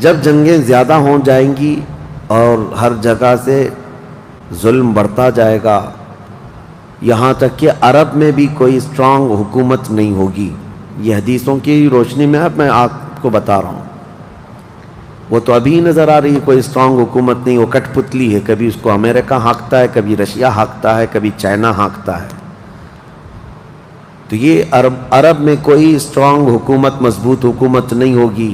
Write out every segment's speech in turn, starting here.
جب جنگیں زیادہ ہو جائیں گی اور ہر جگہ سے ظلم بڑھتا جائے گا، یہاں تک کہ عرب میں بھی کوئی اسٹرانگ حکومت نہیں ہوگی. یہ حدیثوں کی روشنی میں اب میں آپ کو بتا رہا ہوں. وہ تو ابھی نظر آ رہی ہے کوئی اسٹرانگ حکومت نہیں، وہ کٹ پتلی ہے. کبھی اس کو امریکہ ہانکتا ہے، کبھی رشیا ہانکتا ہے، کبھی چائنا ہانکتا ہے. تو یہ عرب میں کوئی اسٹرانگ حکومت، مضبوط حکومت نہیں ہوگی.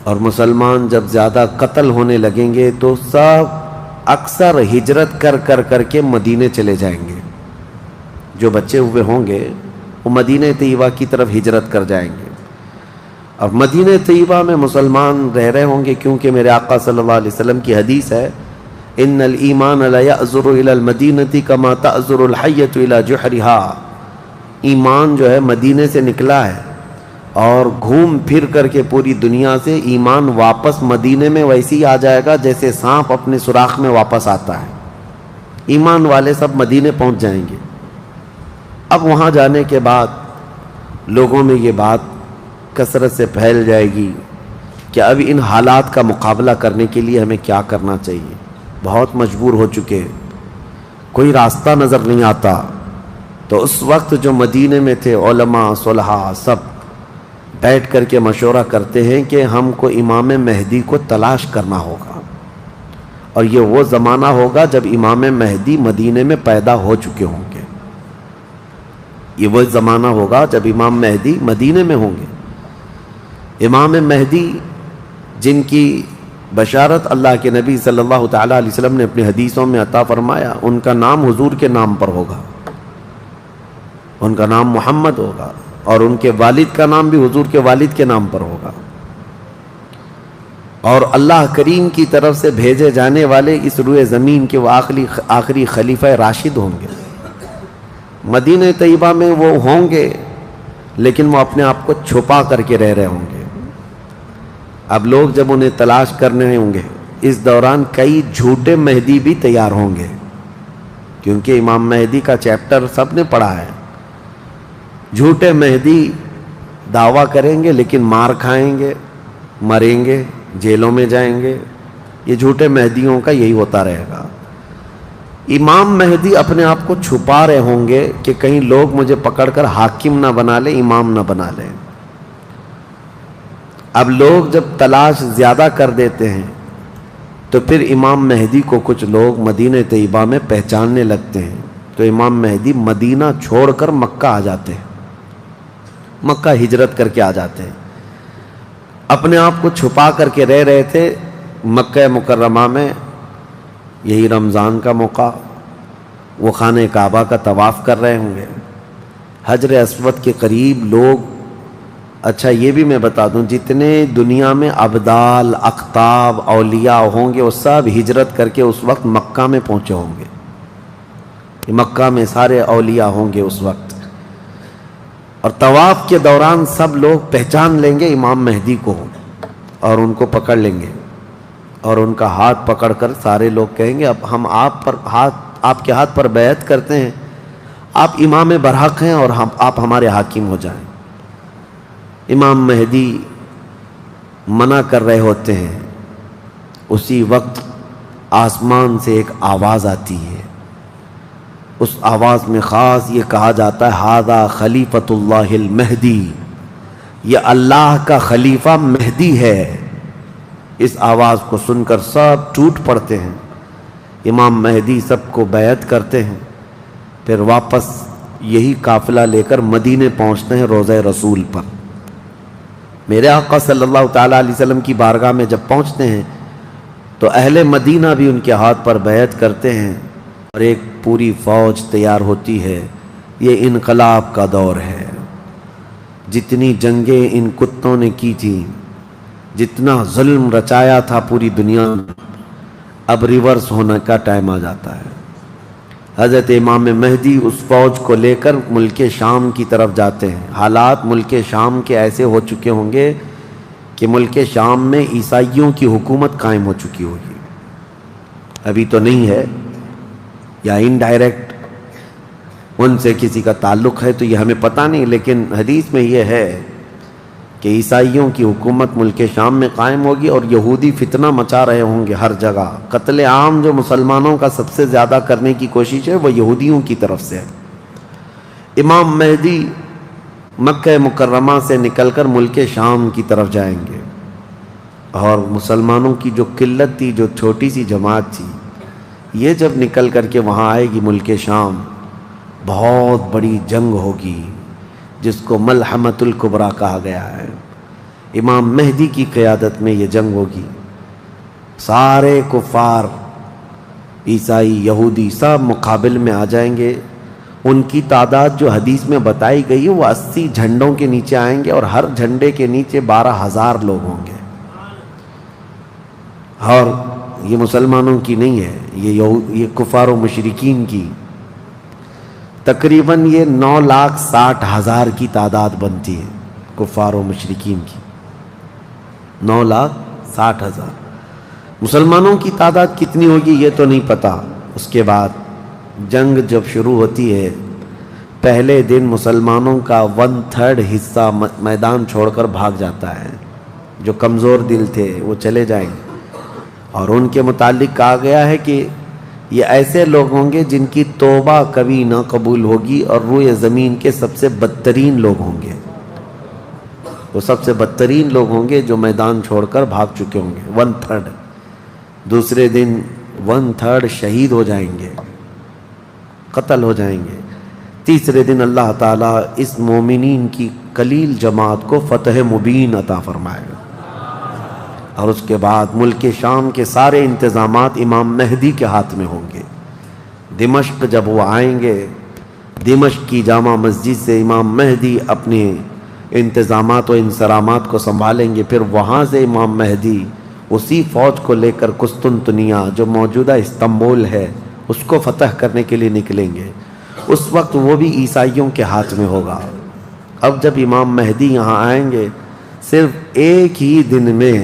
اور مسلمان جب زیادہ قتل ہونے لگیں گے تو سب اکثر ہجرت کر کے مدینے چلے جائیں گے. جو بچے ہوئے ہوں گے وہ مدینہ طیبہ کی طرف ہجرت کر جائیں گے. اور مدینہ طیبہ میں مسلمان رہ رہے ہوں گے، کیونکہ میرے آقا صلی اللہ علیہ وسلم کی حدیث ہے، ان الایمان لا یأذر الی المدینہ کما تأذر الحیۃ الی جحرہا. ایمان جو ہے مدینے سے نکلا ہے اور گھوم پھر کر کے پوری دنیا سے ایمان واپس مدینے میں ویسے ہی آ جائے گا جیسے سانپ اپنے سوراخ میں واپس آتا ہے. ایمان والے سب مدینے پہنچ جائیں گے. اب وہاں جانے کے بعد لوگوں میں یہ بات کثرت سے پھیل جائے گی کہ اب ان حالات کا مقابلہ کرنے کے لیے ہمیں کیا کرنا چاہیے. بہت مجبور ہو چکے، کوئی راستہ نظر نہیں آتا. تو اس وقت جو مدینے میں تھے علماء صلحاء سب بیٹھ کر کے مشورہ کرتے ہیں کہ ہم کو امام مہدی کو تلاش کرنا ہوگا. اور یہ وہ زمانہ ہوگا جب امام مہدی مدینے میں پیدا ہو چکے ہوں گے. یہ وہ زمانہ ہوگا جب امام مہدی مدینے میں ہوں گے. امام مہدی جن کی بشارت اللہ کے نبی صلی اللہ تعالیٰ علیہ وسلم نے اپنی حدیثوں میں عطا فرمایا، ان کا نام حضور کے نام پر ہوگا. ان کا نام محمد ہوگا اور ان کے والد کا نام بھی حضور کے والد کے نام پر ہوگا. اور اللہ کریم کی طرف سے بھیجے جانے والے اس روئے زمین کے وہ آخری خلیفہ راشد ہوں گے. مدینہ طیبہ میں وہ ہوں گے لیکن وہ اپنے آپ کو چھپا کر کے رہ رہے ہوں گے. اب لوگ جب انہیں تلاش کرنے ہوں گے، اس دوران کئی جھوٹے مہدی بھی تیار ہوں گے، کیونکہ امام مہدی کا چیپٹر سب نے پڑھا ہے. جھوٹے مہدی دعویٰ کریں گے لیکن مار کھائیں گے، مریں گے، جیلوں میں جائیں گے. یہ جھوٹے مہدیوں کا یہی ہوتا رہے گا. امام مہدی اپنے آپ کو چھپا رہے ہوں گے کہ کہیں لوگ مجھے پکڑ کر حاکم نہ بنا لیں، امام نہ بنا لیں. اب لوگ جب تلاش زیادہ کر دیتے ہیں تو پھر امام مہدی کو کچھ لوگ مدینہ طیبہ میں پہچاننے لگتے ہیں. تو امام مہدی مدینہ چھوڑ کر مکہ آ جاتے ہیں، مکہ ہجرت کر کے آ جاتے ہیں. اپنے آپ کو چھپا کر کے رہ رہے تھے مکہ مکرمہ میں. یہی رمضان کا موقع، وہ خانہ کعبہ کا طواف کر رہے ہوں گے، حجر اسود کے قریب لوگ. اچھا یہ بھی میں بتا دوں، جتنے دنیا میں ابدال، اقطاب، اولیاء ہوں گے وہ سب ہجرت کر کے اس وقت مکہ میں پہنچے ہوں گے. مکہ میں سارے اولیاء ہوں گے اس وقت. اور طواف کے دوران سب لوگ پہچان لیں گے امام مہدی کو اور ان کو پکڑ لیں گے اور ان کا ہاتھ پکڑ کر سارے لوگ کہیں گے اب ہم آپ کے ہاتھ پر بیعت کرتے ہیں، آپ امام برحق ہیں اور آپ ہمارے حاکم ہو جائیں. امام مہدی منع کر رہے ہوتے ہیں. اسی وقت آسمان سے ایک آواز آتی ہے. اس آواز میں خاص یہ کہا جاتا ہے ھذا خلیفۃ اللہ المہدی، یہ اللہ کا خلیفہ مہدی ہے. اس آواز کو سن کر سب ٹوٹ پڑتے ہیں. امام مہدی سب کو بیعت کرتے ہیں، پھر واپس یہی قافلہ لے کر مدینے پہنچتے ہیں روضہ رسول پر. میرے آقا صلی اللہ تعالیٰ علیہ وسلم کی بارگاہ میں جب پہنچتے ہیں تو اہل مدینہ بھی ان کے ہاتھ پر بیعت کرتے ہیں اور ایک پوری فوج تیار ہوتی ہے. یہ انقلاب کا دور ہے. جتنی جنگیں ان کتوں نے کی تھیں، جتنا ظلم رچایا تھا پوری دنیا میں، اب ریورس ہونے کا ٹائم آ جاتا ہے. حضرت امام مہدی اس فوج کو لے کر ملک شام کی طرف جاتے ہیں. حالات ملک شام کے ایسے ہو چکے ہوں گے کہ ملک شام میں عیسائیوں کی حکومت قائم ہو چکی ہوگی. ابھی تو نہیں ہے یا انڈائریکٹ ان سے کسی کا تعلق ہے تو یہ ہمیں پتہ نہیں، لیکن حدیث میں یہ ہے کہ عیسائیوں کی حکومت ملک شام میں قائم ہوگی اور یہودی فتنہ مچا رہے ہوں گے ہر جگہ. قتل عام جو مسلمانوں کا سب سے زیادہ کرنے کی کوشش ہے وہ یہودیوں کی طرف سے ہے. امام مہدی مکہ مکرمہ سے نکل کر ملک شام کی طرف جائیں گے اور مسلمانوں کی جو قلت تھی، جو چھوٹی سی جماعت تھی، یہ جب نکل کر کے وہاں آئے گی ملک شام، بہت بڑی جنگ ہوگی جس کو ملحمۃ الکبریٰ کہا گیا ہے. امام مہدی کی قیادت میں یہ جنگ ہوگی. سارے کفار، عیسائی، یہودی سب مقابل میں آ جائیں گے. ان کی تعداد جو حدیث میں بتائی گئی ہے وہ 80 جھنڈوں کے نیچے آئیں گے اور ہر جھنڈے کے نیچے 12,000 لوگ ہوں گے. اور یہ مسلمانوں کی نہیں ہے، یہ کفار و مشرکین کی. تقریباً یہ 9,60,000 کی تعداد بنتی ہے کفار و مشرکین کی. 9,60,000. مسلمانوں کی تعداد کتنی ہوگی یہ تو نہیں پتا. اس کے بعد جنگ جب شروع ہوتی ہے، پہلے دن مسلمانوں کا 1/3 حصہ میدان چھوڑ کر بھاگ جاتا ہے. جو کمزور دل تھے وہ چلے جائیں گے اور ان کے متعلق کہا گیا ہے کہ یہ ایسے لوگ ہوں گے جن کی توبہ کبھی نہ قبول ہوگی اور روئے زمین کے سب سے بدترین لوگ ہوں گے. وہ سب سے بدترین لوگ ہوں گے جو میدان چھوڑ کر بھاگ چکے ہوں گے. 1/3. دوسرے دن 1/3 شہید ہو جائیں گے، قتل ہو جائیں گے. تیسرے دن اللہ تعالیٰ اس مومنین کی قلیل جماعت کو فتح مبین عطا فرمائے گا. اور اس کے بعد ملک شام کے سارے انتظامات امام مہدی کے ہاتھ میں ہوں گے. دمشق جب وہ آئیں گے، دمشق کی جامع مسجد سے امام مہدی اپنے انتظامات و انصرامات کو سنبھالیں گے. پھر وہاں سے امام مہدی اسی فوج کو لے کر قسطنطنیہ جو موجودہ استنبول ہے اس کو فتح کرنے کے لیے نکلیں گے. اس وقت وہ بھی عیسائیوں کے ہاتھ میں ہوگا. اب جب امام مہدی یہاں آئیں گے، صرف ایک ہی دن میں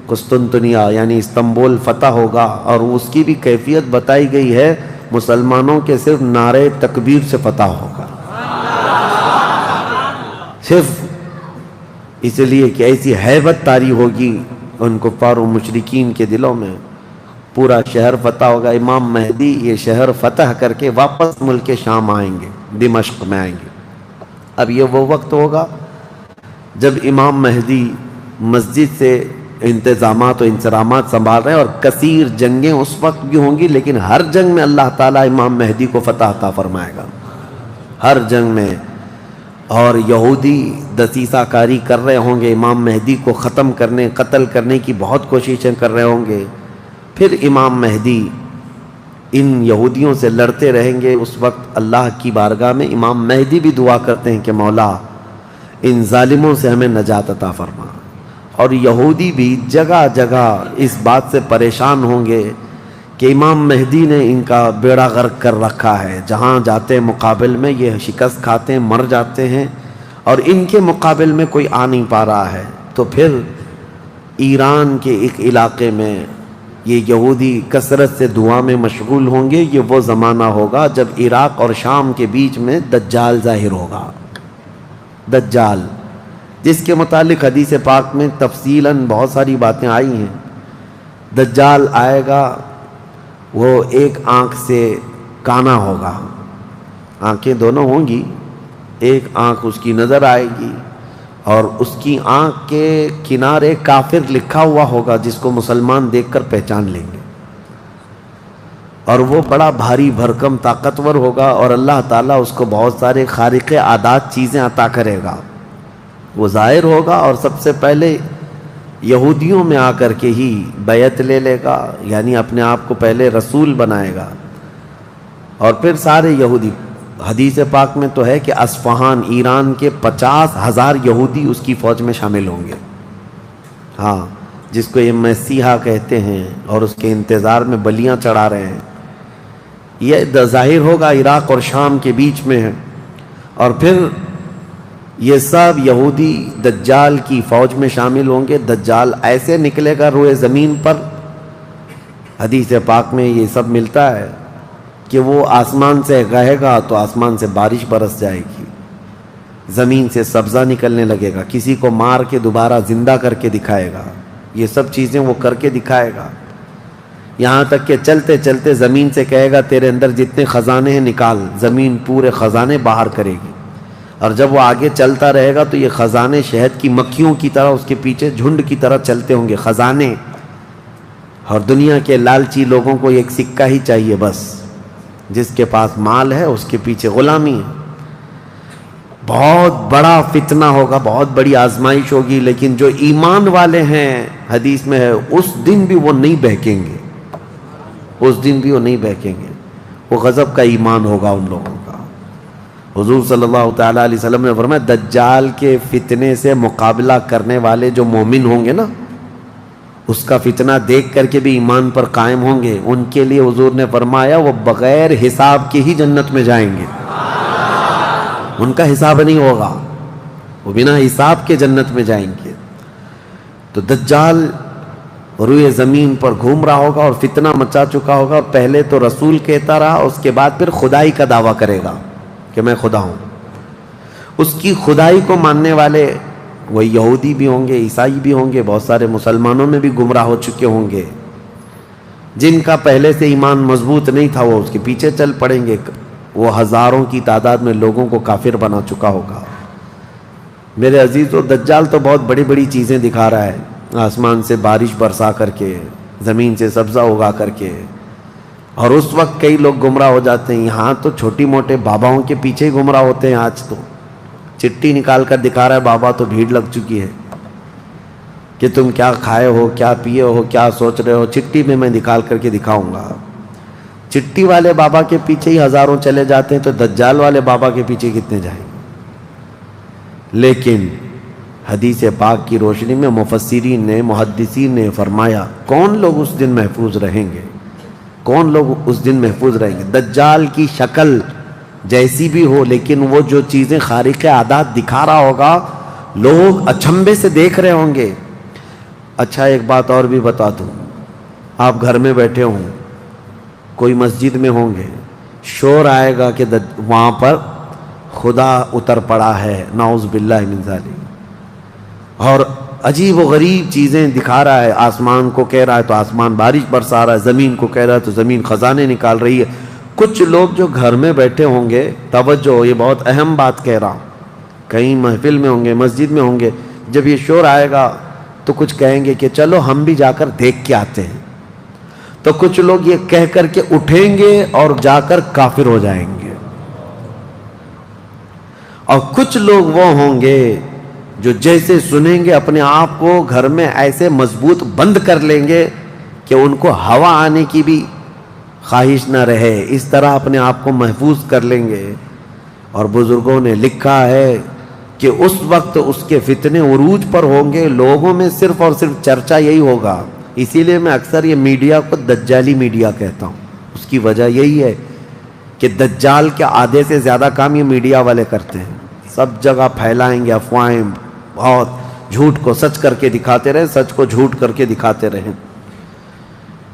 قسطنطنیہ یعنی استنبول فتح ہوگا. اور اس کی بھی کیفیت بتائی گئی ہے، مسلمانوں کے صرف نعرے تکبیر سے فتح ہوگا. صرف اس لیے کہ ایسی ہیبت طاری ہوگی ان کفار و مشرکین کے دلوں میں. پورا شہر فتح ہوگا. امام مہدی یہ شہر فتح کر کے واپس ملک شام آئیں گے، دمشق میں آئیں گے. اب یہ وہ وقت ہوگا جب امام مہدی مسجد سے انتظامات و انصرامات سنبھال رہے ہیں اور کثیر جنگیں اس وقت بھی ہوں گی، لیکن ہر جنگ میں اللہ تعالیٰ امام مہدی کو فتح عطا فرمائے گا. ہر جنگ میں. اور یہودی دسیسہ کاری کر رہے ہوں گے، امام مہدی کو ختم کرنے، قتل کرنے کی بہت کوششیں کر رہے ہوں گے. پھر امام مہدی ان یہودیوں سے لڑتے رہیں گے. اس وقت اللہ کی بارگاہ میں امام مہدی بھی دعا کرتے ہیں کہ مولا ان ظالموں سے ہمیں نجات عطا فرما. اور یہودی بھی جگہ جگہ اس بات سے پریشان ہوں گے کہ امام مہدی نے ان کا بیڑا غرق کر رکھا ہے. جہاں جاتے ہیں مقابل میں یہ شکست کھاتے ہیں، مر جاتے ہیں، اور ان کے مقابل میں کوئی آ نہیں پا رہا ہے. تو پھر ایران کے ایک علاقے میں یہ یہودی کثرت سے دعا میں مشغول ہوں گے. یہ وہ زمانہ ہوگا جب عراق اور شام کے بیچ میں دجال ظاہر ہوگا. دجال جس کے متعلق حدیث پاک میں تفصیلاً بہت ساری باتیں آئی ہیں. دجال آئے گا، وہ ایک آنکھ سے کانا ہوگا، آنکھیں دونوں ہوں گی، ایک آنکھ اس کی نظر آئے گی اور اس کی آنکھ کے کنارے کافر لکھا ہوا ہوگا جس کو مسلمان دیکھ کر پہچان لیں گے. اور وہ بڑا بھاری بھرکم طاقتور ہوگا اور اللہ تعالیٰ اس کو بہت سارے خارق عادات چیزیں عطا کرے گا. وہ ظاہر ہوگا اور سب سے پہلے یہودیوں میں آ کر کے ہی بیعت لے لے گا، یعنی اپنے آپ کو پہلے رسول بنائے گا. اور پھر سارے یہودی، حدیث پاک میں تو ہے کہ اصفہان ایران کے 50,000 یہودی اس کی فوج میں شامل ہوں گے. ہاں، جس کو یہ مسیحا کہتے ہیں اور اس کے انتظار میں بلیاں چڑھا رہے ہیں. یہ ظاہر ہوگا عراق اور شام کے بیچ میں ہے. اور پھر یہ سب یہودی دجال کی فوج میں شامل ہوں گے. دجال ایسے نکلے گا روئے زمین پر، حدیث پاک میں یہ سب ملتا ہے کہ وہ آسمان سے گہے گا تو آسمان سے بارش برس جائے گی. زمین سے سبزہ نکلنے لگے گا، کسی کو مار کے دوبارہ زندہ کر کے دکھائے گا، یہ سب چیزیں وہ کر کے دکھائے گا، یہاں تک کہ چلتے چلتے زمین سے کہے گا تیرے اندر جتنے خزانے ہیں نکال، زمین پورے خزانے باہر کرے گی، اور جب وہ آگے چلتا رہے گا تو یہ خزانے شہد کی مکھیوں کی طرح اس کے پیچھے جھنڈ کی طرح چلتے ہوں گے خزانے، اور دنیا کے لالچی لوگوں کو ایک سکہ ہی چاہیے بس، جس کے پاس مال ہے اس کے پیچھے غلامی ہے۔ بہت بڑا فتنہ ہوگا، بہت بڑی آزمائش ہوگی، لیکن جو ایمان والے ہیں حدیث میں ہے اس دن بھی وہ نہیں بہکیں گے، اس دن بھی وہ نہیں بہکیں گے، وہ غضب کا ایمان ہوگا ان لوگوں کا۔ حضور صلی اللہ تعالیٰ علیہ وسلم نے فرمایا دجال کے فتنے سے مقابلہ کرنے والے جو مومن ہوں گے نا، اس کا فتنہ دیکھ کر کے بھی ایمان پر قائم ہوں گے، ان کے لیے حضور نے فرمایا وہ بغیر حساب کے ہی جنت میں جائیں گے، ان کا حساب نہیں ہوگا، وہ بنا حساب کے جنت میں جائیں گے۔ تو دجال روئے زمین پر گھوم رہا ہوگا اور فتنہ مچا چکا ہوگا، پہلے تو رسول کہتا رہا، اس کے بعد پھر خدائی کا دعویٰ کرے گا کہ میں خدا ہوں۔ اس کی خدائی کو ماننے والے وہ یہودی بھی ہوں گے، عیسائی بھی ہوں گے، بہت سارے مسلمانوں میں بھی گمراہ ہو چکے ہوں گے، جن کا پہلے سے ایمان مضبوط نہیں تھا وہ اس کے پیچھے چل پڑیں گے، وہ ہزاروں کی تعداد میں لوگوں کو کافر بنا چکا ہوگا۔ میرے عزیزو، دجال تو بہت بڑی بڑی چیزیں دکھا رہا ہے، آسمان سے بارش برسا کر کے، زمین سے سبزہ اگا کر کے، اور اس وقت کئی لوگ گمراہ ہو جاتے ہیں۔ یہاں تو چھوٹی موٹے باباؤں کے پیچھے ہی گمراہ ہوتے ہیں، آج تو چٹھی نکال کر دکھا رہا ہے بابا، تو بھیڑ لگ چکی ہے کہ تم کیا کھائے ہو، کیا پیے ہو، کیا سوچ رہے ہو، چٹھی میں نکال کر کے دکھاؤں گا۔ چٹھی والے بابا کے پیچھے ہی ہزاروں چلے جاتے ہیں، تو دجال والے بابا کے پیچھے کتنے جائیں گے؟ لیکن حدیث پاک کی روشنی میں مفسرین نے، محدثین نے فرمایا کون لوگ اس دن محفوظ رہیں گے، کون لوگ اس دن محفوظ رہیں گے؟ دجال کی شکل جیسی بھی ہو، لیکن وہ جو چیزیں خارق عادات دکھا رہا ہوگا لوگ اچنبے سے دیکھ رہے ہوں گے۔ اچھا ایک بات اور بھی بتا دوں، آپ گھر میں بیٹھے ہوں، کوئی مسجد میں ہوں گے، شور آئے گا کہ وہاں پر خدا اتر پڑا ہے، نعوذ باللہ من ذالک، اور عجیب و غریب چیزیں دکھا رہا ہے، آسمان کو کہہ رہا ہے تو آسمان بارش برسا رہا ہے، زمین کو کہہ رہا ہے تو زمین خزانے نکال رہی ہے۔ کچھ لوگ جو گھر میں بیٹھے ہوں گے، توجہ یہ بہت اہم بات کہہ رہا ہوں، کہیں محفل میں ہوں گے، مسجد میں ہوں گے، جب یہ شور آئے گا تو کچھ کہیں گے کہ چلو ہم بھی جا کر دیکھ کے آتے ہیں، تو کچھ لوگ یہ کہہ کر کے اٹھیں گے اور جا کر کافر ہو جائیں گے، اور کچھ لوگ وہ ہوں گے جو جیسے سنیں گے اپنے آپ کو گھر میں ایسے مضبوط بند کر لیں گے کہ ان کو ہوا آنے کی بھی خواہش نہ رہے، اس طرح اپنے آپ کو محفوظ کر لیں گے۔ اور بزرگوں نے لکھا ہے کہ اس وقت اس کے فتنے عروج پر ہوں گے، لوگوں میں صرف اور صرف چرچا یہی ہوگا۔ اسی لیے میں اکثر یہ میڈیا کو دجالی میڈیا کہتا ہوں، اس کی وجہ یہی ہے کہ دجال کے آدھے سے زیادہ کام یہ میڈیا والے کرتے ہیں، سب جگہ پھیلائیں گے افواہیں، بہت جھوٹ کو سچ کر کے دکھاتے رہے، سچ کو جھوٹ کر کے دکھاتے رہے،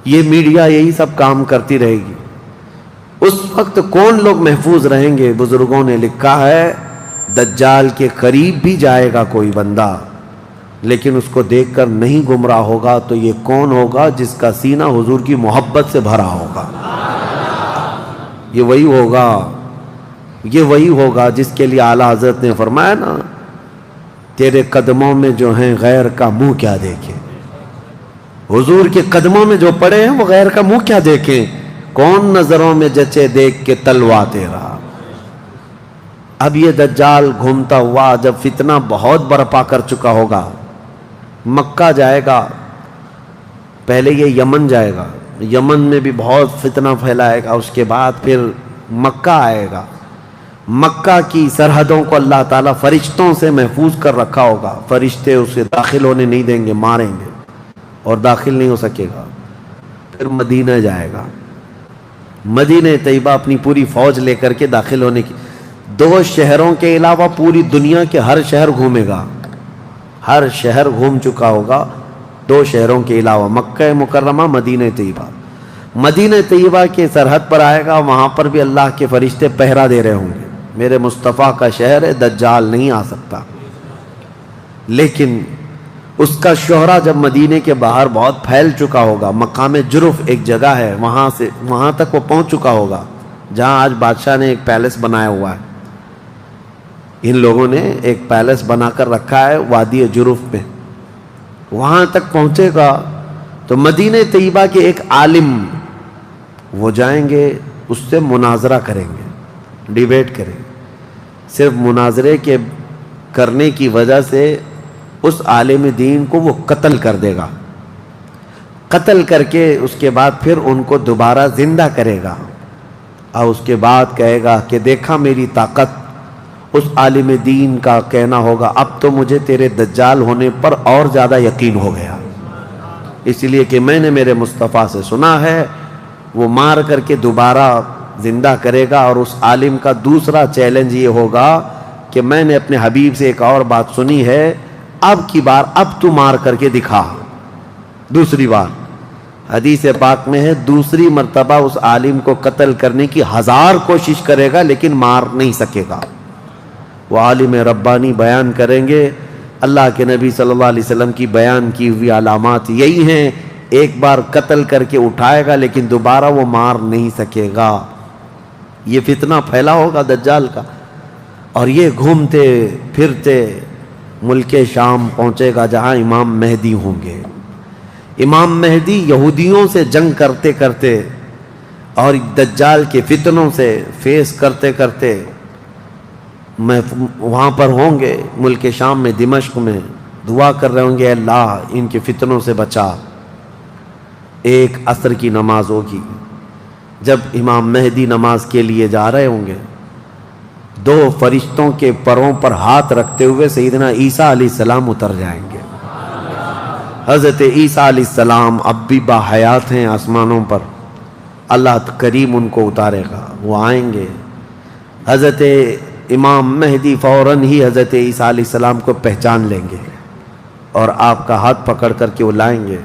یہ میڈیا یہی سب کام کرتی رہے گی۔ اس وقت کون لوگ محفوظ رہیں گے؟ بزرگوں نے لکھا ہے دجال کے قریب بھی جائے گا کوئی بندہ، لیکن اس کو دیکھ کر نہیں گمراہ ہوگا، تو یہ کون ہوگا؟ جس کا سینہ حضور کی محبت سے بھرا ہوگا، یہ وہی ہوگا، یہ وہی ہوگا جس کے لیے اعلیٰ حضرت نے فرمایا نا، تیرے قدموں میں جو ہیں غیر کا منہ کیا دیکھیں، حضور کے قدموں میں جو پڑے ہیں وہ غیر کا منہ کیا دیکھیں، کون نظروں میں جچے دیکھ کے تلوا تیرا۔ اب یہ دجال گھومتا ہوا جب فتنہ بہت برپا کر چکا ہوگا، مکہ جائے گا، پہلے یہ یمن جائے گا، یمن میں بھی بہت فتنہ پھیلائے گا، اس کے بعد پھر مکہ آئے گا۔ مکہ کی سرحدوں کو اللہ تعالیٰ فرشتوں سے محفوظ کر رکھا ہوگا، فرشتے اسے داخل ہونے نہیں دیں گے، ماریں گے اور داخل نہیں ہو سکے گا۔ پھر مدینہ جائے گا، مدینہ طیبہ اپنی پوری فوج لے کر کے داخل ہونے کی، 2 شہروں کے علاوہ پوری دنیا کے ہر شہر گھومے گا، ہر شہر گھوم چکا ہوگا 2 شہروں کے علاوہ، مکہ مکرمہ، مدینہ طیبہ۔ مدینہ طیبہ کے سرحد پر آئے گا، وہاں پر بھی اللہ کے فرشتے پہرا دے رہے ہوں گے، میرے مصطفیٰ کا شہر ہے، دجال نہیں آ سکتا۔ لیکن اس کا شہرہ جب مدینے کے باہر بہت پھیل چکا ہوگا، مقام جرف ایک جگہ ہے، وہاں تک وہ پہنچ چکا ہوگا جہاں آج بادشاہ نے ایک پیلس بنایا ہوا ہے۔ ان لوگوں نے ایک پیلس بنا کر رکھا ہے وادی جرف میں، وہاں تک پہنچے گا تو مدینہ طیبہ کے ایک عالم وہ جائیں گے، اس سے مناظرہ کریں گے، ڈیبیٹ کریں گے۔ صرف مناظرے کے کرنے کی وجہ سے اس عالم دین کو وہ قتل کر دے گا، قتل کر کے اس کے بعد پھر ان کو دوبارہ زندہ کرے گا، اور اس کے بعد کہے گا کہ دیکھا میری طاقت۔ اس عالم دین کا کہنا ہوگا اب تو مجھے تیرے دجال ہونے پر اور زیادہ یقین ہو گیا، اس لیے کہ میں نے میرے مصطفیٰ سے سنا ہے، وہ مار کر کے دوبارہ زندہ کرے گا۔ اور اس عالم کا دوسرا چیلنج یہ ہوگا کہ میں نے اپنے حبیب سے ایک اور بات سنی ہے، اب کی بار اب تو مار کر کے دکھا۔ دوسری بار حدیث پاک میں ہے دوسری مرتبہ اس عالم کو قتل کرنے کی 1000 کوشش کرے گا لیکن مار نہیں سکے گا۔ وہ عالم ربانی بیان کریں گے، اللہ کے نبی صلی اللہ علیہ وسلم کی بیان کی ہوئی علامات یہی ہیں، ایک بار قتل کر کے اٹھائے گا لیکن دوبارہ وہ مار نہیں سکے گا۔ یہ فتنہ پھیلا ہوگا دجال کا، اور یہ گھومتے پھرتے ملک شام پہنچے گا جہاں امام مہدی ہوں گے۔ امام مہدی یہودیوں سے جنگ کرتے کرتے اور دجال کے فتنوں سے فیس کرتے کرتے وہاں پر ہوں گے، ملک شام میں، دمشق میں، دعا کر رہے ہوں گے اللہ ان کے فتنوں سے بچا۔ ایک عصر کی نماز ہوگی، جب امام مہدی نماز کے لیے جا رہے ہوں گے، 2 فرشتوں کے پروں پر ہاتھ رکھتے ہوئے سیدنا عیسیٰ علیہ السلام اتر جائیں گے۔ حضرت عیسیٰ علیہ السلام اب بھی باحیات ہیں آسمانوں پر، اللہ کریم ان کو اتارے گا، وہ آئیں گے۔ حضرت امام مہدی فوراً ہی حضرت عیسیٰ علیہ السلام کو پہچان لیں گے اور آپ کا ہاتھ پکڑ کر کے وہ لائیں گے،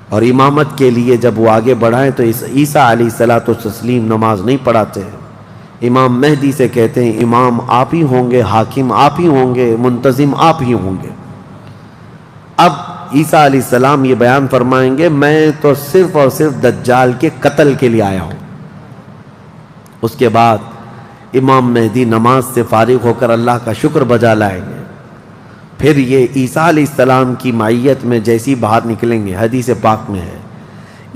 اور امامت کے لیے جب وہ آگے بڑھائیں تو عیسیٰ علیہ السلام نماز نہیں پڑھاتے، امام مہدی سے کہتے ہیں امام آپ ہی ہوں گے، حاکم آپ ہی ہوں گے، منتظم آپ ہی ہوں گے۔ اب عیسیٰ علیہ السلام یہ بیان فرمائیں گے میں تو صرف اور صرف دجال کے قتل کے لیے آیا ہوں۔ اس کے بعد امام مہدی نماز سے فارغ ہو کر اللہ کا شکر بجا لائیں گے، پھر یہ عیسیٰ علیہ السلام کی معیت میں جیسی باہر نکلیں گے، حدیث پاک میں ہے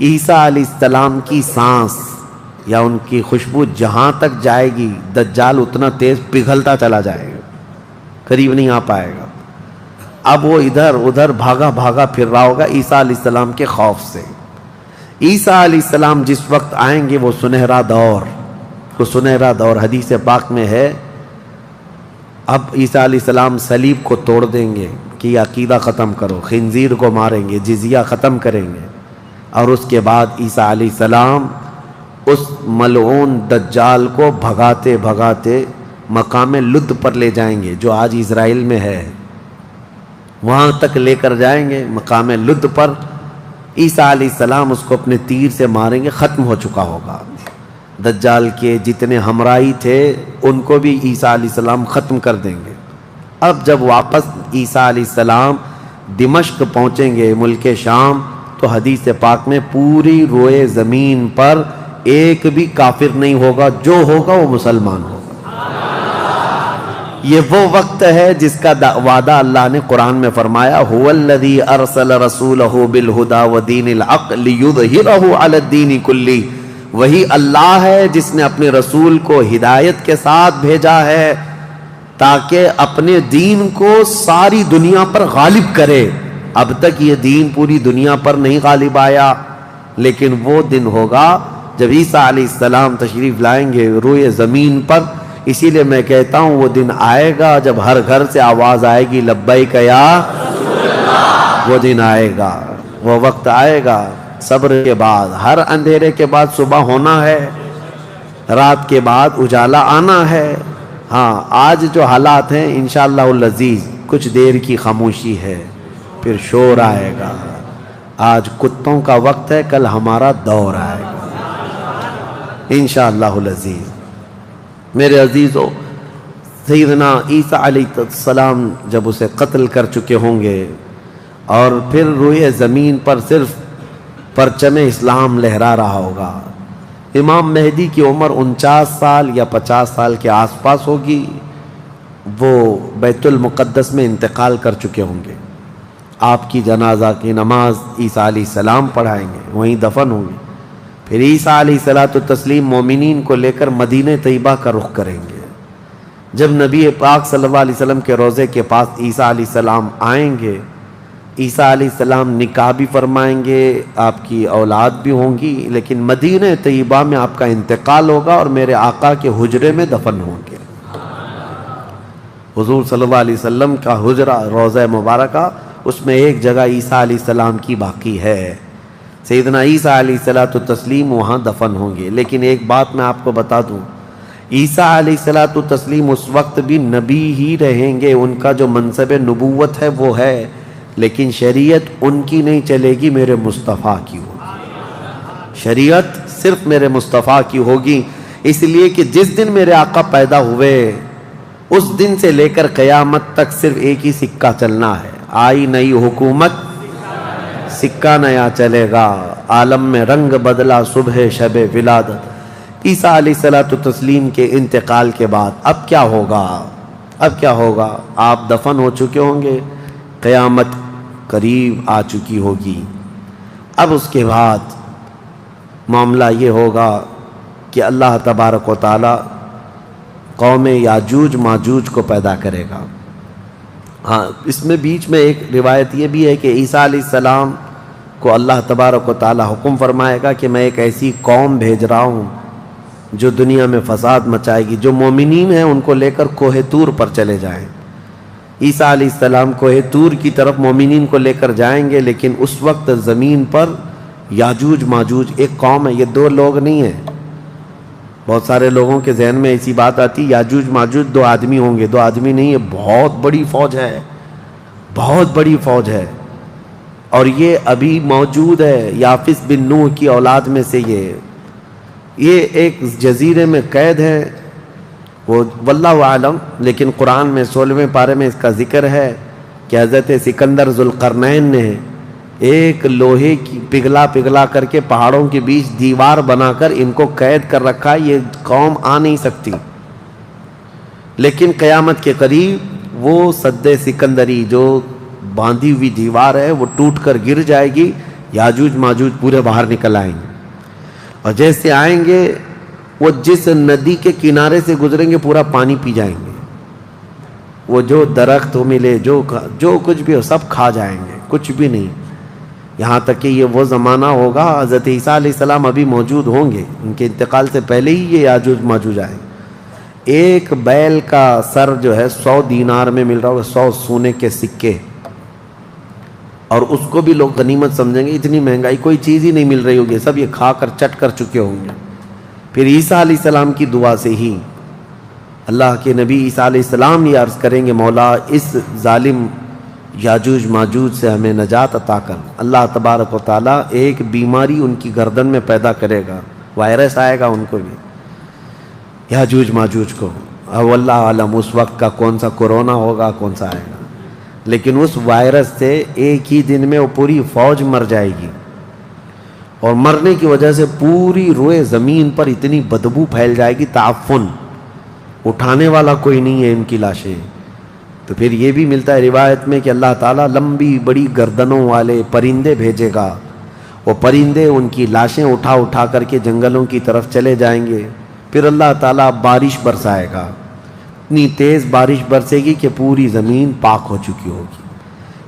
عیسیٰ علیہ السلام کی سانس یا ان کی خوشبو جہاں تک جائے گی دجال اتنا تیز پگھلتا چلا جائے گا، قریب نہیں آ پائے گا۔ اب وہ ادھر ادھر بھاگا بھاگا پھر رہا ہوگا عیسیٰ علیہ السلام کے خوف سے۔ عیسیٰ علیہ السلام جس وقت آئیں گے وہ سنہرا دور حدیث پاک میں ہے، اب عیسیٰ علیہ السلام صلیب کو توڑ دیں گے کہ یہ عقیدہ ختم کرو، خنزیر کو ماریں گے، جزیہ ختم کریں گے، اور اس کے بعد عیسیٰ علیہ السلام اس ملعون دجال کو بھگاتے بھگاتے مقام لد پر لے جائیں گے جو آج اسرائیل میں ہے، وہاں تک لے کر جائیں گے۔ مقام لد پر عیسیٰ علیہ السلام اس کو اپنے تیر سے ماریں گے، ختم ہو چکا ہوگا۔ دجال کے جتنے ہمراہی تھے ان کو بھی عیسیٰ علیہ السلام ختم کر دیں گے۔ اب جب واپس عیسیٰ علیہ السلام دمشق پہنچیں گے ملک شام، تو حدیث پاک میں پوری روئے زمین پر ایک بھی کافر نہیں ہوگا، جو ہوگا وہ مسلمان ہوگا۔ یہ وہ وقت ہے جس کا وعدہ اللہ نے قرآن میں فرمایا هو الذی ارسل رسولہ بالہدی ودین الحق لیظہرہ علی الدین کلہ، وہی اللہ ہے جس نے اپنے رسول کو ہدایت کے ساتھ بھیجا ہے تاکہ اپنے دین کو ساری دنیا پر غالب کرے۔ اب تک یہ دین پوری دنیا پر نہیں غالب آیا، لیکن وہ دن ہوگا جب عیسیٰ علیہ السلام تشریف لائیں گے روئے زمین پر۔ اسی لیے میں کہتا ہوں وہ دن آئے گا جب ہر گھر سے آواز آئے گی لبیک یا رسول اللہ، وہ دن آئے گا، وہ وقت آئے گا۔ صبر کے بعد، ہر اندھیرے کے بعد صبح ہونا ہے، رات کے بعد اجالا آنا ہے۔ ہاں آج جو حالات ہیں انشاءاللہ العزیز کچھ دیر کی خاموشی ہے، پھر شور آئے گا۔ آج کتوں کا وقت ہے، کل ہمارا دور آئے گا انشاءاللہ العزیز۔ میرے عزیزو، سیدنا عیسیٰ علیہ السلام جب اسے قتل کر چکے ہوں گے اور پھر روئے زمین پر صرف پرچم اسلام لہرا رہا ہوگا، امام مہدی کی عمر 49 سال یا 50 سال کے آس پاس ہوگی، وہ بیت المقدس میں انتقال کر چکے ہوں گے، آپ کی جنازہ کی نماز عیسیٰ علیہ السلام پڑھائیں گے، وہیں دفن ہوں گے، پھر عیسیٰ علیہ السلام مومنین کو لے کر مدینہ طیبہ کا رخ کریں گے۔ جب نبی پاک صلی اللہ علیہ وسلم کے روضے کے پاس عیسیٰ علیہ السلام آئیں گے، عیسیٰ علیہ السلام نکاح بھی فرمائیں گے، آپ کی اولاد بھی ہوں گی، لیکن مدینہ طیبہ میں آپ کا انتقال ہوگا اور میرے آقا کے حجرے میں دفن ہوں گے۔ حضور صلی اللہ علیہ وسلم کا حجرہ روضہ مبارکہ، اس میں ایک جگہ عیسیٰ علیہ السلام کی باقی ہے، سیدنا عیسیٰ علیہ السلام وہاں دفن ہوں گے۔ لیکن ایک بات میں آپ کو بتا دوں، عیسیٰ علیہ السلام اس وقت بھی نبی ہی رہیں گے، ان کا جو منصب نبوت ہے وہ ہے، لیکن شریعت ان کی نہیں چلے گی، میرے مصطفیٰ کی ہوگی، شریعت صرف میرے مصطفیٰ کی ہوگی، اس لیے کہ جس دن میرے آقا پیدا ہوئے اس دن سے لے کر قیامت تک صرف ایک ہی سکہ چلنا ہے، آئی نئی حکومت سکہ نیا چلے گا، عالم میں رنگ بدلا صبح شب ولادت۔ عیسیٰ علیہ السلام کے انتقال کے بعد اب کیا ہوگا؟ اب کیا ہوگا؟ آپ دفن ہو چکے ہوں گے، قیامت قریب آ چکی ہوگی۔ اب اس کے بعد معاملہ یہ ہوگا کہ اللہ تبارک و تعالی قوم یاجوج ماجوج کو پیدا کرے گا۔ ہاں، اس میں بیچ میں ایک روایت یہ بھی ہے کہ عیسیٰ علیہ السلام کو اللہ تبارک و تعالی حکم فرمائے گا کہ میں ایک ایسی قوم بھیج رہا ہوں جو دنیا میں فساد مچائے گی، جو مومنین ہیں ان کو لے کر کوہ طور پر چلے جائیں۔ عیسیٰ علیہ السلام کوہ طور کی طرف مومنین کو لے کر جائیں گے، لیکن اس وقت زمین پر یاجوج ماجوج ایک قوم ہے، یہ دو لوگ نہیں ہیں۔ بہت سارے لوگوں کے ذہن میں ایسی بات آتی یاجوج ماجوج دو آدمی ہوں گے، دو آدمی نہیں، یہ بہت بڑی فوج ہے، بہت بڑی فوج ہے، اور یہ ابھی موجود ہے، یافس بن نوح کی اولاد میں سے یہ ایک جزیرے میں قید ہے، وہ واللہ عالم، لیکن قرآن میں 16ویں پارے میں اس کا ذکر ہے کہ حضرت سکندر ذوالقرنین نے ایک لوہے کی پگھلا کر کے پہاڑوں کے بیچ دیوار بنا کر ان کو قید کر رکھا، یہ قوم آ نہیں سکتی، لیکن قیامت کے قریب وہ سد سکندری جو باندھی ہوئی دیوار ہے وہ ٹوٹ کر گر جائے گی، یاجوج ماجوج پورے باہر نکل آئیں گے، اور جیسے آئیں گے وہ جس ندی کے کنارے سے گزریں گے پورا پانی پی جائیں گے، وہ جو درخت ہو ملے جو کچھ بھی ہو سب کھا جائیں گے، کچھ بھی نہیں، یہاں تک کہ یہ وہ زمانہ ہوگا حضرت عیسیٰ علیہ السلام ابھی موجود ہوں گے، ان کے انتقال سے پہلے ہی یہ یاجوج ماجوج آئیں۔ ایک بیل کا سر جو ہے 100 دینار میں مل رہا ہوگا، 100 سونے کے سکے، اور اس کو بھی لوگ غنیمت سمجھیں گے، اتنی مہنگائی کوئی چیز ہی نہیں مل رہی ہوگی، سب یہ کھا کر چٹ کر چکے ہوں گے۔ پھر عیسیٰ علیہ السلام کی دعا سے ہی اللہ کے نبی عیسیٰ علیہ السلام یہ عرض کریں گے مولا اس ظالم یاجوج ماجوج سے ہمیں نجات عطا کر۔ اللہ تبارک و تعالیٰ ایک بیماری ان کی گردن میں پیدا کرے گا، وائرس آئے گا ان کو بھی، یاجوج ماجوج کو، اب اللہ عالم اس وقت کا کون سا کورونا ہوگا کون سا آئے گا، لیکن اس وائرس سے ایک ہی دن میں وہ پوری فوج مر جائے گی، اور مرنے کی وجہ سے پوری روئے زمین پر اتنی بدبو پھیل جائے گی، تعفن، اٹھانے والا کوئی نہیں ہے ان کی لاشیں۔ تو پھر یہ بھی ملتا ہے روایت میں کہ اللہ تعالیٰ لمبی بڑی گردنوں والے پرندے بھیجے گا، وہ پرندے ان کی لاشیں اٹھا کر کے جنگلوں کی طرف چلے جائیں گے، پھر اللہ تعالیٰ بارش برسائے گا، اتنی تیز بارش برسے گی کہ پوری زمین پاک ہو چکی ہوگی،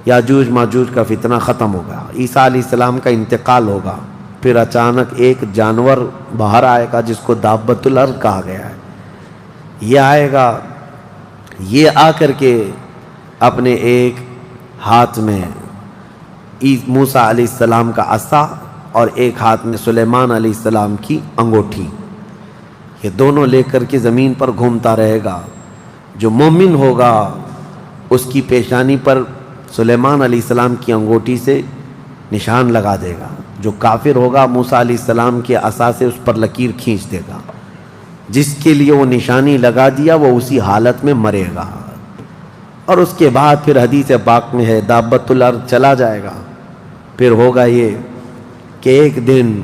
یاجوج ماجوج کا فتنہ ختم ہوگا، عیسیٰ علیہ السلام کا انتقال ہوگا، پھر اچانک ایک جانور باہر آئے گا جس کو دابۃ الارض کہا گیا ہے، یہ آئے گا، یہ آ کر کے اپنے ایک ہاتھ میں موسیٰ علیہ السلام کا عصا اور ایک ہاتھ میں سلیمان علیہ السلام کی انگوٹھی، یہ دونوں لے کر کے زمین پر گھومتا رہے گا، جو مومن ہوگا اس کی پیشانی پر سلیمان علیہ السلام کی انگوٹھی سے نشان لگا دے گا، جو کافر ہوگا موسیٰ علیہ السلام کے عصا سے اس پر لکیر کھینچ دے گا، جس کے لیے وہ نشانی لگا دیا وہ اسی حالت میں مرے گا. اور اس کے بعد پھر حدیث پاک میں ہے دابۃ الارض چلا جائے گا. پھر ہوگا یہ کہ ایک دن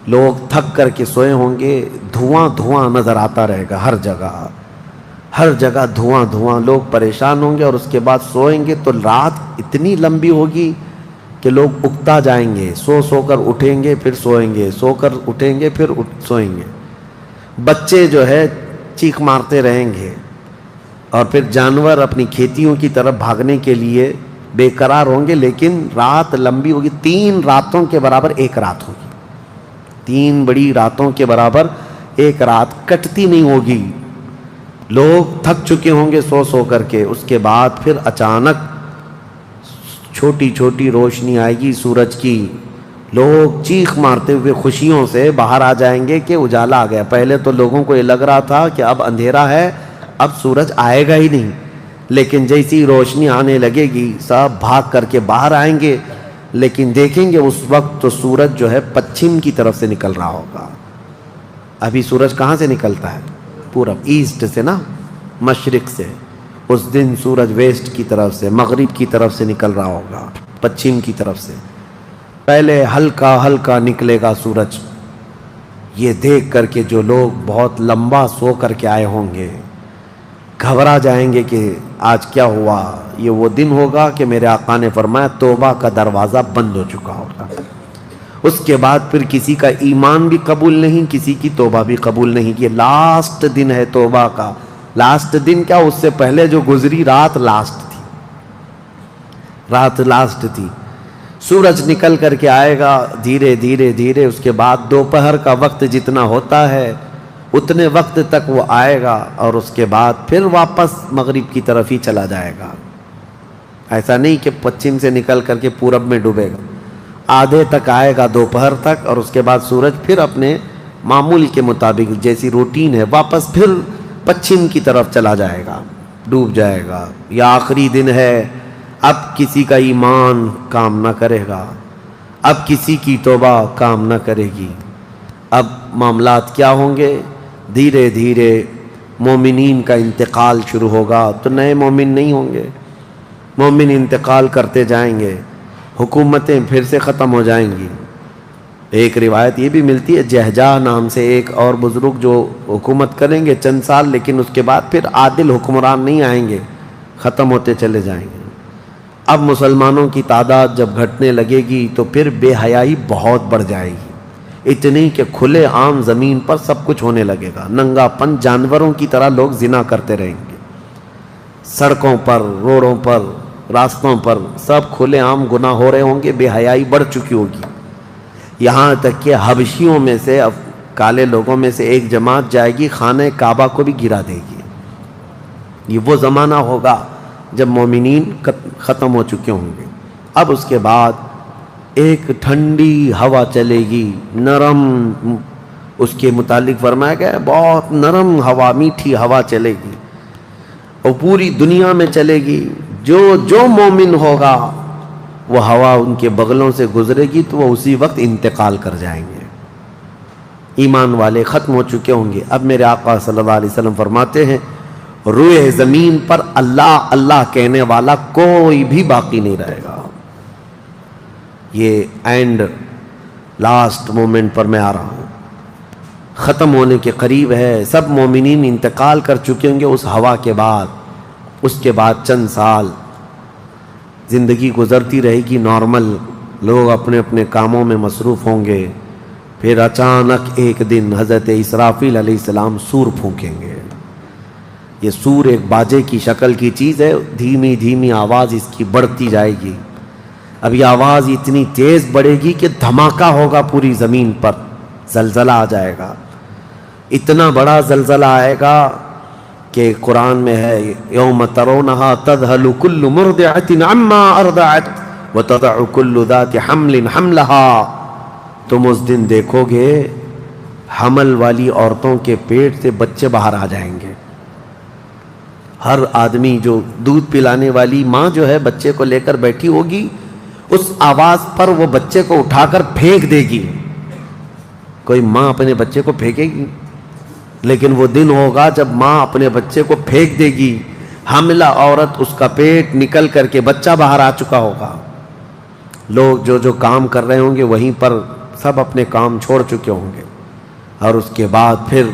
لوگ تھک کر کے سوئے ہوں گے, دھواں دھواں نظر آتا رہے گا ہر جگہ دھواں دھواں, لوگ پریشان ہوں گے. اور اس کے بعد سوئیں گے تو رات اتنی لمبی ہوگی کہ لوگ اکتا جائیں گے, سو کر اٹھیں گے پھر سوئیں گے, سو کر اٹھیں گے پھر سوئیں گے. بچے جو ہے چیخ مارتے رہیں گے, اور پھر جانور اپنی کھیتیوں کی طرف بھاگنے کے لیے بے قرار ہوں گے. لیکن رات لمبی ہوگی, 3 راتوں کے برابر ایک رات ہوگی, 3 بڑی راتوں کے برابر ایک رات کٹتی نہیں ہوگی. لوگ تھک چکے ہوں گے سو کر کے. اس کے بعد پھر اچانک چھوٹی چھوٹی روشنی آئے گی سورج کی, لوگ چیخ مارتے ہوئے خوشیوں سے باہر آ جائیں گے کہ اجالا آ گیا. پہلے تو لوگوں کو یہ لگ رہا تھا کہ اب اندھیرا ہے, اب سورج آئے گا ہی نہیں. لیکن جیسی روشنی آنے لگے گی سب بھاگ کر کے باہر آئیں گے. لیکن دیکھیں گے اس وقت تو سورج جو ہے پچھم کی طرف سے نکل رہا ہوگا. ابھی سورج کہاں سے نکلتا ہے؟ پورب, ایسٹ سے نا, مشرق سے. اس دن سورج ویسٹ کی طرف سے, مغرب کی طرف سے نکل رہا ہوگا, پچھم کی طرف سے. پہلے ہلکا ہلکا نکلے گا سورج. یہ دیکھ کر کے جو لوگ بہت لمبا سو کر کے آئے ہوں گے گھبرا جائیں گے کہ آج کیا ہوا. یہ وہ دن ہوگا کہ میرے آقا نے فرمایا توبہ کا دروازہ بند ہو چکا ہوگا. اس کے بعد پھر کسی کا ایمان بھی قبول نہیں, کسی کی توبہ بھی قبول نہیں. یہ لاسٹ دن ہے توبہ کا. لاسٹ دن کیا, اس سے پہلے جو گزری رات لاسٹ تھی, رات لاسٹ تھی. سورج نکل کر کے آئے گا دھیرے دھیرے دھیرے. اس کے بعد دوپہر کا وقت جتنا ہوتا ہے اتنے وقت تک وہ آئے گا, اور اس کے بعد پھر واپس مغرب کی طرف ہی چلا جائے گا. ایسا نہیں کہ پچھم سے نکل کر کے پورب میں ڈوبے گا. آدھے تک آئے گا دوپہر تک, اور اس کے بعد سورج پھر اپنے معمول کے مطابق جیسی روٹین ہے واپس پھر پچھم کی طرف چلا جائے گا, ڈوب جائے گا. یا آخری دن ہے, اب کسی کا ایمان کام نہ کرے گا, اب کسی کی توبہ کام نہ کرے گی. اب معاملات کیا ہوں گے؟ دھیرے دھیرے مومنین کا انتقال شروع ہوگا. تو نئے مومن نہیں ہوں گے, مومن انتقال کرتے جائیں گے, حکومتیں پھر سے ختم ہو جائیں گی. ایک روایت یہ بھی ملتی ہے جہجہ نام سے ایک اور بزرگ جو حکومت کریں گے چند سال, لیکن اس کے بعد پھر عادل حکمران نہیں آئیں گے, ختم ہوتے چلے جائیں گے. اب مسلمانوں کی تعداد جب گھٹنے لگے گی تو پھر بے حیائی بہت بڑھ جائے گی, اتنی کہ کھلے عام زمین پر سب کچھ ہونے لگے گا. ننگا پن, جانوروں کی طرح لوگ زنا کرتے رہیں گے, سڑکوں پر, روڈوں پر, راستوں پر سب کھلے عام گناہ ہو رہے ہوں گے. بے حیائی بڑھ چکی ہوگی. یہاں تک کہ حبشیوں میں سے, کالے لوگوں میں سے ایک جماعت جائے گی خانہ کعبہ کو بھی گرا دے گی. یہ وہ زمانہ ہوگا جب مومنین ختم ہو چکے ہوں گے. اب اس کے بعد ایک ٹھنڈی ہوا چلے گی, نرم, اس کے متعلق فرمایا گیا بہت نرم ہوا, میٹھی ہوا چلے گی, اور پوری دنیا میں چلے گی. جو مومن ہوگا وہ ہوا ان کے بغلوں سے گزرے گی تو وہ اسی وقت انتقال کر جائیں گے. ایمان والے ختم ہو چکے ہوں گے. اب میرے آقا صلی اللہ علیہ وسلم فرماتے ہیں روئے زمین پر اللہ اللہ کہنے والا کوئی بھی باقی نہیں رہے گا. یہ اینڈ لاسٹ مومنٹ پر میں آ رہا ہوں, ختم ہونے کے قریب ہے. سب مومنین انتقال کر چکے ہوں گے اس ہوا کے بعد. اس کے بعد چند سال زندگی گزرتی رہے گی نارمل, لوگ اپنے اپنے کاموں میں مصروف ہوں گے. پھر اچانک ایک دن حضرت اسرافیل علیہ السلام سور پھونکیں گے. یہ سور ایک باجے کی شکل کی چیز ہے, دھیمی دھیمی آواز اس کی بڑھتی جائے گی. اب یہ آواز اتنی تیز بڑھے گی کہ دھماکہ ہوگا پوری زمین پر, زلزلہ آ جائے گا. اتنا بڑا زلزلہ آئے گا کہ قرآن میں ہے یوم ترونہا تذہل کل مرضعۃ عما ارضعت وتضع کل ذات حمل حملہا. تم اس دن دیکھو گے حمل والی عورتوں کے پیٹ سے بچے باہر آ جائیں گے. ہر آدمی جو دودھ پلانے والی ماں جو ہے بچے کو لے کر بیٹھی ہوگی, اس آواز پر وہ بچے کو اٹھا کر پھینک دے گی. کوئی ماں اپنے بچے کو پھینکے گی؟ لیکن وہ دن ہوگا جب ماں اپنے بچے کو پھینک دے گی، حاملہ عورت اس کا پیٹ نکل کر کے بچہ باہر آ چکا ہوگا، لوگ جو کام کر رہے ہوں گے وہیں پر سب اپنے کام چھوڑ چکے ہوں گے، اور اس کے بعد پھر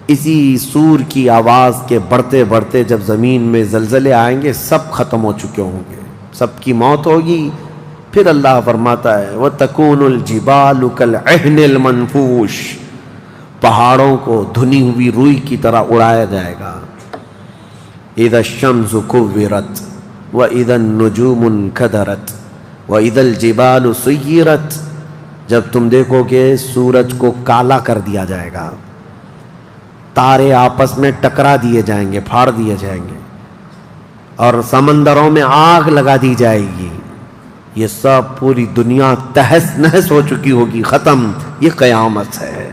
اسی سور کی آواز کے بڑھتے بڑھتے جب زمین میں زلزلے آئیں گے سب ختم ہو چکے ہوں گے، سب کی موت ہوگی۔ پھر اللہ فرماتا ہے وَتَكُونُ الْجِبَالُ كَالْعِهْنِ الْمَنْفُوشِ، پہاڑوں کو دھنی ہوئی روئی کی طرح اڑایا جائے گا۔ اِذَا الشَّمْسُ كُوِّرَتْ وَإِذَا النُّجُومُ انْكَدَرَتْ وَإِذَا الْجِبَالُ سُيِّرَتْ، جب تم دیکھو گے سورج کو کالا کر دیا جائے گا، تارے آپس میں ٹکرا دیے جائیں گے، پھاڑ دیے جائیں گے، اور سمندروں میں آگ لگا دی جائے گی، یہ سب پوری دنیا تہس نہس ہو چکی ہوگی، ختم، یہ قیامت ہے۔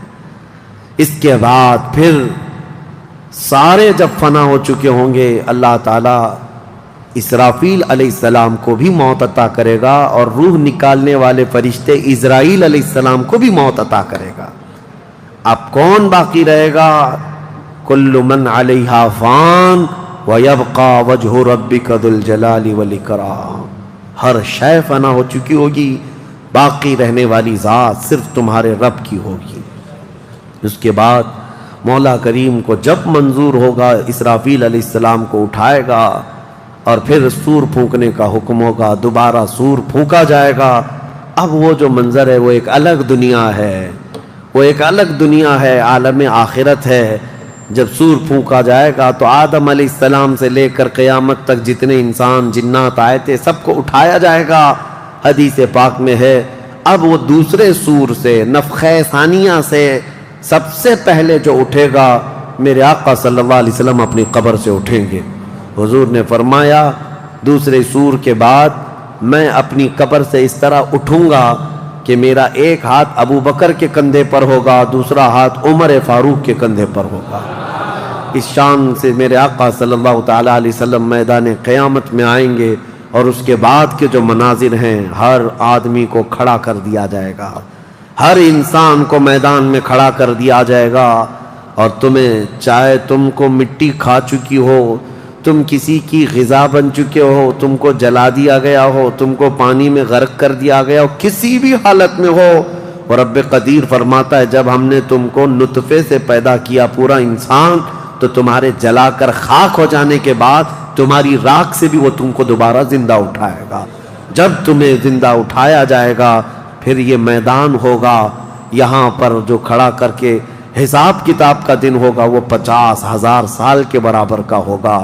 اس کے بعد پھر سارے جب فنا ہو چکے ہوں گے، اللہ تعالیٰ اسرافیل علیہ السلام کو بھی موت عطا کرے گا، اور روح نکالنے والے فرشتے اسرائیل علیہ السلام کو بھی موت عطا کرے گا۔ اب کون باقی رہے گا؟ کل من علیہا فان ویبقى وجہ ربک ذو الجلال والاکرام، ہر شے فنا ہو چکی ہوگی، باقی رہنے والی ذات صرف تمہارے رب کی ہوگی۔ اس کے بعد مولا کریم کو جب منظور ہوگا اسرافیل علیہ السلام کو اٹھائے گا، اور پھر سور پھونکنے کا حکم ہوگا، دوبارہ سور پھونکا جائے گا۔ اب وہ جو منظر ہے وہ ایک الگ دنیا ہے، وہ ایک الگ دنیا ہے، عالم آخرت ہے۔ جب سور پھونکا جائے گا تو آدم علیہ السلام سے لے کر قیامت تک جتنے انسان جنات آئے تھے سب کو اٹھایا جائے گا۔ حدیث پاک میں ہے اب وہ دوسرے سور سے، نفخہ ثانیہ سے سب سے پہلے جو اٹھے گا میرے آقا صلی اللہ علیہ وسلم اپنی قبر سے اٹھیں گے۔ حضور نے فرمایا دوسرے سور کے بعد میں اپنی قبر سے اس طرح اٹھوں گا کہ میرا ایک ہاتھ ابو بکر کے کندھے پر ہوگا، دوسرا ہاتھ عمر فاروق کے کندھے پر ہوگا۔ اس شان سے میرے آقا صلی اللہ تعالیٰ علیہ وسلم میدان قیامت میں آئیں گے، اور اس کے بعد کے جو مناظر ہیں، ہر آدمی کو کھڑا کر دیا جائے گا، ہر انسان کو میدان میں کھڑا کر دیا جائے گا، اور تمہیں چاہے تم کو مٹی کھا چکی ہو، تم کسی کی غذا بن چکے ہو، تم کو جلا دیا گیا ہو، تم کو پانی میں غرق کر دیا گیا ہو، کسی بھی حالت میں ہو، اور رب قدیر فرماتا ہے جب ہم نے تم کو نطفے سے پیدا کیا پورا انسان، تو تمہارے جلا کر خاک ہو جانے کے بعد تمہاری راکھ سے بھی وہ تم کو دوبارہ زندہ اٹھائے گا۔ جب تمہیں زندہ اٹھایا جائے گا پھر یہ میدان ہوگا، یہاں پر جو کھڑا کر کے حساب کتاب کا دن ہوگا وہ 50,000 سال کے برابر کا ہوگا۔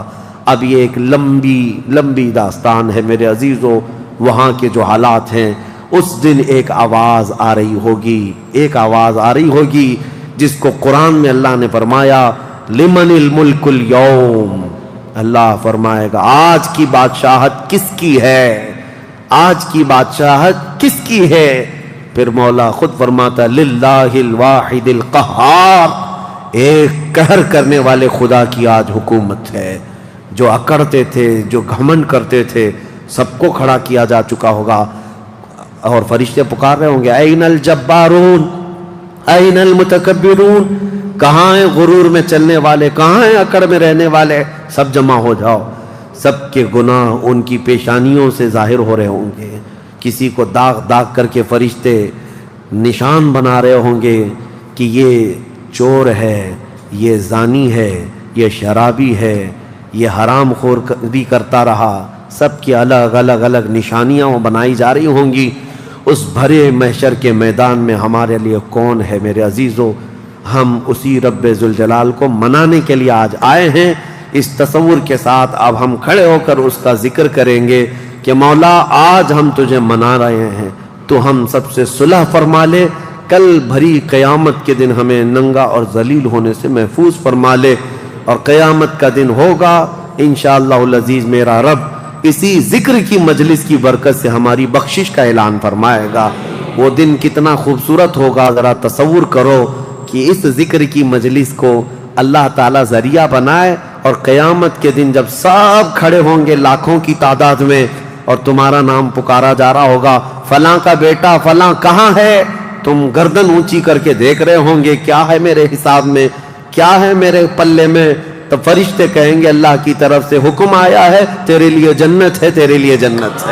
اب یہ ایک لمبی داستان ہے میرے عزیزو، وہاں کے جو حالات ہیں، اس دن ایک آواز آ رہی ہوگی، ایک آواز آ رہی ہوگی جس کو قرآن میں اللہ نے فرمایا لمن الملک اليوم، اللہ فرمائے گا آج کی بادشاہت کس کی ہے، آج کی بادشاہت کس کی ہے؟ پھر مولا خود فرماتا للہ الواحد القہار، ایک قہر کرنے والے خدا کی آج حکومت ہے۔ جو اکڑتے تھے، جو گھمنڈ کرتے تھے، سب کو کھڑا کیا جا چکا ہوگا، اور فرشتے پکار رہے ہوں گے این الجبارون این المتکبرون، کہاں ہیں غرور میں چلنے والے، کہاں ہیں اکڑ میں رہنے والے، سب جمع ہو جاؤ۔ سب کے گناہ ان کی پیشانیوں سے ظاہر ہو رہے ہوں گے، کسی کو داغ داغ کر کے فرشتے نشان بنا رہے ہوں گے کہ یہ چور ہے، یہ زانی ہے، یہ شرابی ہے، یہ حرام خور بھی کرتا رہا، سب کی الگ الگ نشانیاں بنائی جا رہی ہوں گی۔ اس بھرے محشر کے میدان میں ہمارے لیے کون ہے میرے عزیزو؟ ہم اسی رب ذوالجلال کو منانے کے لیے آج آئے ہیں۔ اس تصور کے ساتھ اب ہم کھڑے ہو کر اس کا ذکر کریں گے کہ مولا آج ہم تجھے منا رہے ہیں، تو ہم سب سے صلح فرما لے، کل بھری قیامت کے دن ہمیں ننگا اور ذلیل ہونے سے محفوظ فرما لے، اور قیامت کا دن ہوگا انشاءاللہ العزیز میرا رب اسی ذکر کی مجلس کی برکت سے ہماری بخشش کا اعلان فرمائے گا۔ وہ دن کتنا خوبصورت ہوگا، ذرا تصور کرو کہ اس ذکر کی مجلس کو اللہ تعالیٰ ذریعہ بنائے، اور قیامت کے دن جب سب کھڑے ہوں گے لاکھوں کی تعداد میں، اور تمہارا نام پکارا جا رہا ہوگا فلاں کا بیٹا فلاں کہاں ہے، تم گردن اونچی کر کے دیکھ رہے ہوں گے کیا ہے میرے حساب میں، کیا ہے میرے پلے میں؟ تو فرشتے کہیں گے اللہ کی طرف سے حکم آیا ہے، تیرے لیے جنت ہے، تیرے لیے جنت ہے۔